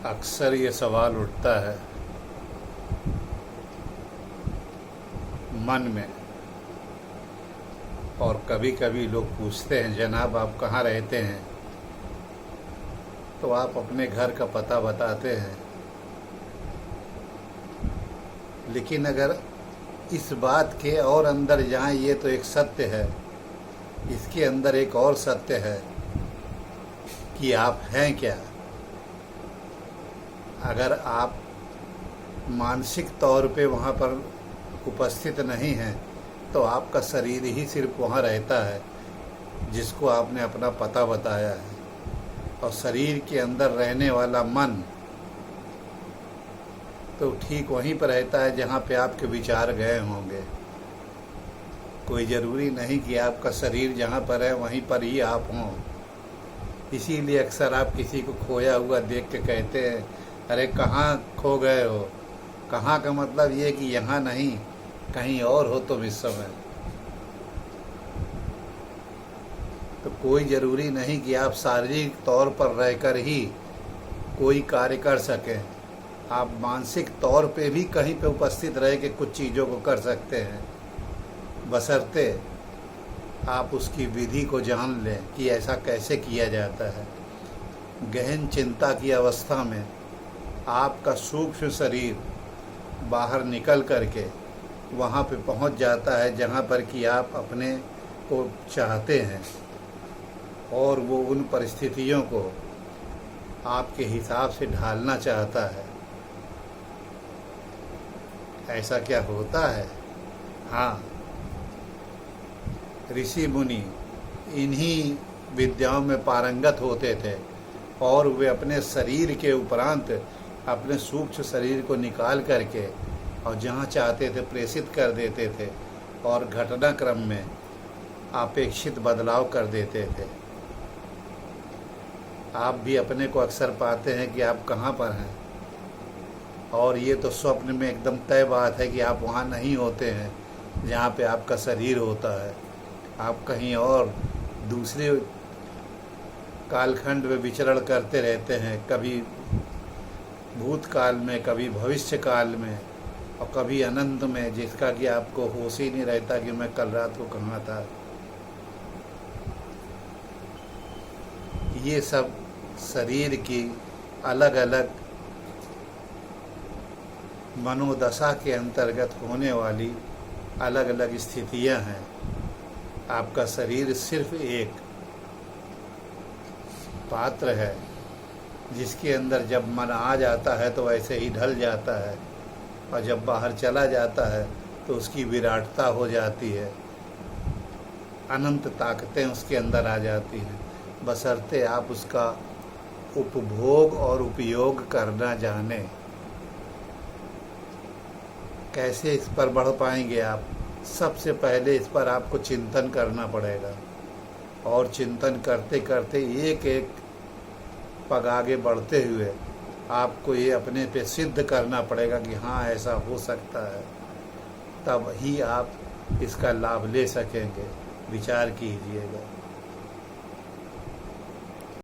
अक्सर ये सवाल उठता है मन में, और कभी कभी लोग पूछते हैं, जनाब आप कहाँ रहते हैं? तो आप अपने घर का पता बताते हैं। लेकिन अगर इस बात के और अंदर जाएं, ये तो एक सत्य है, इसके अंदर एक और सत्य है कि आप हैं क्या। अगर आप मानसिक तौर पे वहाँ पर उपस्थित नहीं हैं तो आपका शरीर ही सिर्फ वहाँ रहता है जिसको आपने अपना पता बताया है, और शरीर के अंदर रहने वाला मन तो ठीक वहीं पर रहता है जहाँ पे आपके विचार गए होंगे। कोई ज़रूरी नहीं कि आपका शरीर जहाँ पर है वहीं पर ही आप हों। इसीलिए अक्सर आप किसी को खोया हुआ देख के कहते हैं, अरे कहाँ खो गए हो। कहाँ का मतलब ये कि यहाँ नहीं, कहीं और हो तुम इस समय। तो कोई ज़रूरी नहीं कि आप शारीरिक तौर पर रहकर ही कोई कार्य कर सकें। आप मानसिक तौर पे भी कहीं पे उपस्थित रह के कुछ चीज़ों को कर सकते हैं, बशर्ते आप उसकी विधि को जान लें कि ऐसा कैसे किया जाता है। गहन चिंता की अवस्था में आपका सूक्ष्म शरीर बाहर निकल करके वहाँ पे पहुँच जाता है जहाँ पर कि आप अपने को चाहते हैं, और वो उन परिस्थितियों को आपके हिसाब से ढालना चाहता है। ऐसा क्या होता है? हाँ, ऋषि मुनि इन्हीं विद्याओं में पारंगत होते थे, और वे अपने शरीर के उपरांत अपने सूक्ष्म शरीर को निकाल करके और जहाँ चाहते थे प्रेषित कर देते थे, और घटनाक्रम में अपेक्षित बदलाव कर देते थे। आप भी अपने को अक्सर पाते हैं कि आप कहाँ पर हैं, और ये तो स्वप्न में एकदम तय बात है कि आप वहाँ नहीं होते हैं जहाँ पे आपका शरीर होता है। आप कहीं और दूसरे कालखंड में विचरण करते रहते हैं, कभी भूतकाल में, कभी भविष्य काल में, और कभी अनंत में, जिसका कि आपको होश ही नहीं रहता कि मैं कल रात को कहाँ था। ये सब शरीर की अलग अलग मनोदशा के अंतर्गत होने वाली अलग अलग स्थितियां हैं। आपका शरीर सिर्फ एक पात्र है जिसके अंदर जब मन आ जाता है तो वैसे ही ढल जाता है, और जब बाहर चला जाता है तो उसकी विराटता हो जाती है, अनंत ताकतें उसके अंदर आ जाती हैं, बशर्ते आप उसका उपभोग और उपयोग करना जाने। कैसे इस पर बढ़ पाएंगे आप? सबसे पहले इस पर आपको चिंतन करना पड़ेगा, और चिंतन करते करते एक एक पग आगे बढ़ते हुए आपको ये अपने पे सिद्ध करना पड़ेगा कि हाँ ऐसा हो सकता है। तब ही आप इसका लाभ ले सकेंगे। विचार कीजिएगा।